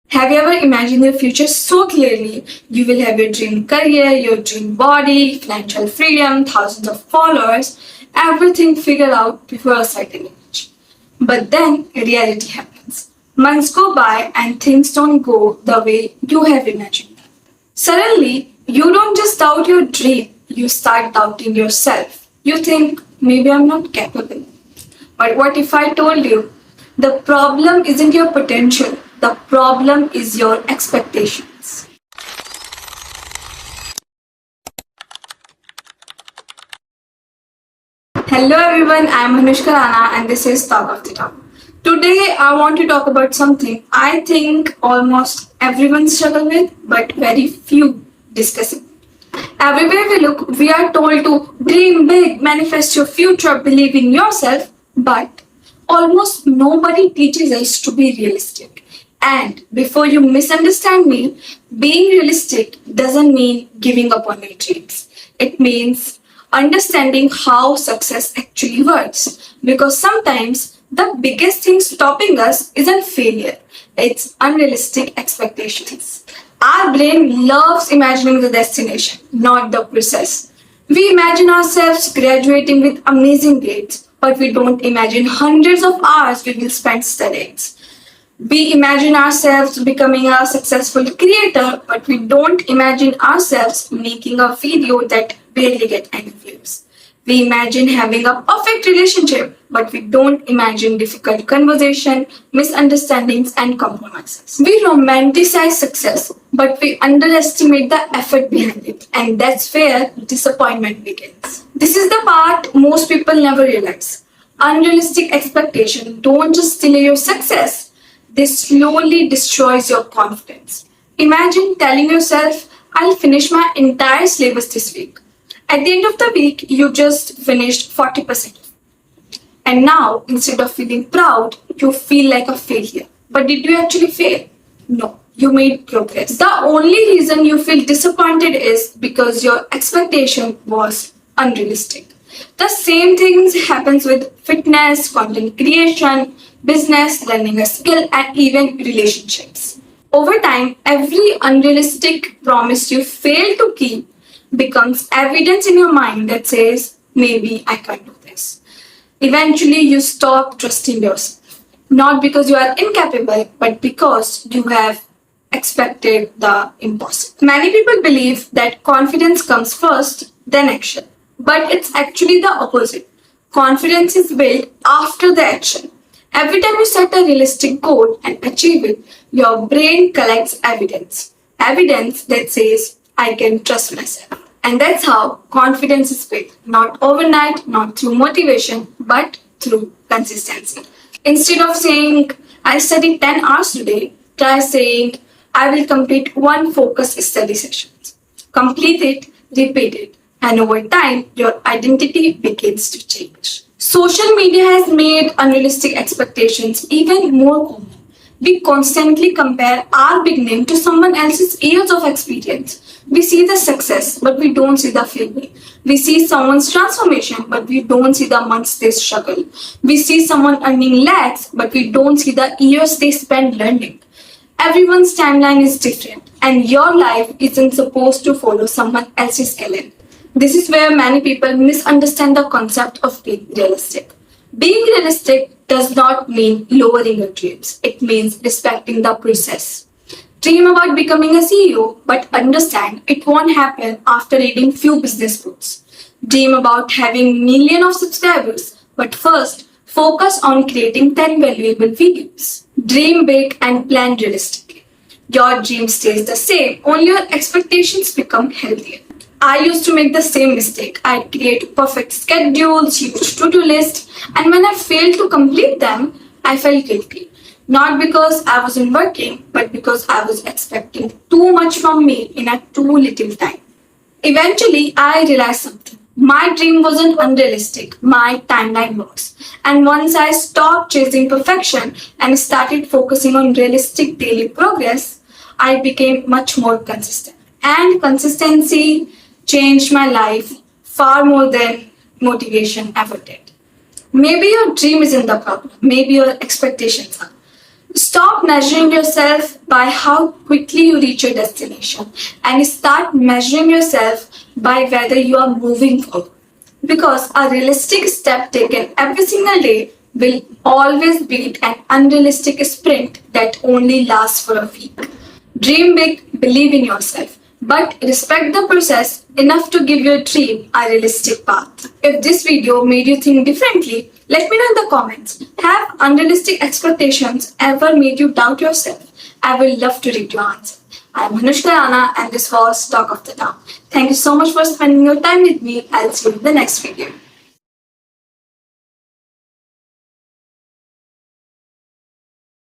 Have you ever imagined your future so clearly? You will have your dream career, your dream body, financial freedom, thousands of followers, everything figured out before a certain age. But then reality happens. Months go by and things don't go the way you have imagined. Suddenly, you don't just doubt your dream, you start doubting yourself. You think, maybe I'm not capable. But what if I told you the problem isn't your potential, the problem is your expectations? Hello everyone, I am Hanushka Rana and this is Talk of the Talk. Today I want to talk about something I think almost everyone struggles with but very few discuss it. Everywhere we look, we are told to dream big, manifest your future, believe in yourself, but almost nobody teaches us to be realistic. And before you misunderstand me, being realistic doesn't mean giving up on your dreams. It means understanding how success actually works. Because sometimes the biggest thing stopping us isn't failure, it's unrealistic expectations. Our brain loves imagining the destination, not the process. We imagine ourselves graduating with amazing grades, but we don't imagine hundreds of hours we will spend studying. We imagine ourselves becoming a successful creator, but we don't imagine ourselves making a video that barely get any views. We imagine having a perfect relationship, but we don't imagine difficult conversation, misunderstandings, and compromises. We romanticize success, but we underestimate the effort behind it, and that's where disappointment begins. This is the part most people never realize. Unrealistic expectations don't just delay your success, they slowly destroys your confidence. Imagine telling yourself, I'll finish my entire syllabus this week. At the end of the week, you just finished 40%. And now, instead of feeling proud, you feel like a failure. But did you actually fail? No, you made progress. The only reason you feel disappointed is because your expectation was unrealistic. The same things happens with fitness, content creation, business, learning a skill, and even relationships. Over time, every unrealistic promise you fail to keep becomes evidence in your mind that says, maybe I can't do this. Eventually, you stop trusting yourself. Not because you are incapable, but because you have expected the impossible. Many people believe that confidence comes first, then action. But it's actually the opposite. Confidence is built after the action. Every time you set a realistic goal and achieve it, your brain collects evidence. Evidence that says, I can trust myself. And that's how confidence is built. Not overnight, not through motivation, but through consistency. Instead of saying, I studied 10 hours today, try saying, I will complete one focused study session. Complete it, repeat it, and over time, your identity begins to change. Social media has made unrealistic expectations even more common. We constantly compare our big name to someone else's years of experience. We see the success, but we don't see the failure. We see someone's transformation, but we don't see the months they struggle. We see someone earning lakhs, but we don't see the years they spend learning. Everyone's timeline is different, and your life isn't supposed to follow someone else's calendar. This is where many people misunderstand the concept of being realistic. Being realistic does not mean lowering your dreams. It means respecting the process. Dream about becoming a CEO, but understand it won't happen after reading few business books. Dream about having millions of subscribers, but first focus on creating 10 valuable videos. Dream big and plan realistically. Your dream stays the same, only your expectations become healthier. I used to make the same mistake. I'd create perfect schedules, huge to-do list, and when I failed to complete them, I felt guilty. Not because I wasn't working, but because I was expecting too much from me in a too little time. Eventually, I realized something. My dream wasn't unrealistic, my timeline was. And once I stopped chasing perfection and started focusing on realistic daily progress, I became much more consistent. And consistency changed my life far more than motivation ever did. Maybe your dream isn't the problem, maybe your expectations are. Stop measuring yourself by how quickly you reach your destination and start measuring yourself by whether you are moving forward. Because a realistic step taken every single day will always beat an unrealistic sprint that only lasts for a week. Dream big, believe in yourself, but respect the process enough to give your dream a realistic path. If this video made you think differently, let me know in the comments. Have unrealistic expectations ever made you doubt yourself? I will love to read your answer. I am Hanushka Rana and this was Talk of the Town. Thank you so much for spending your time with me. I'll see you in the next video.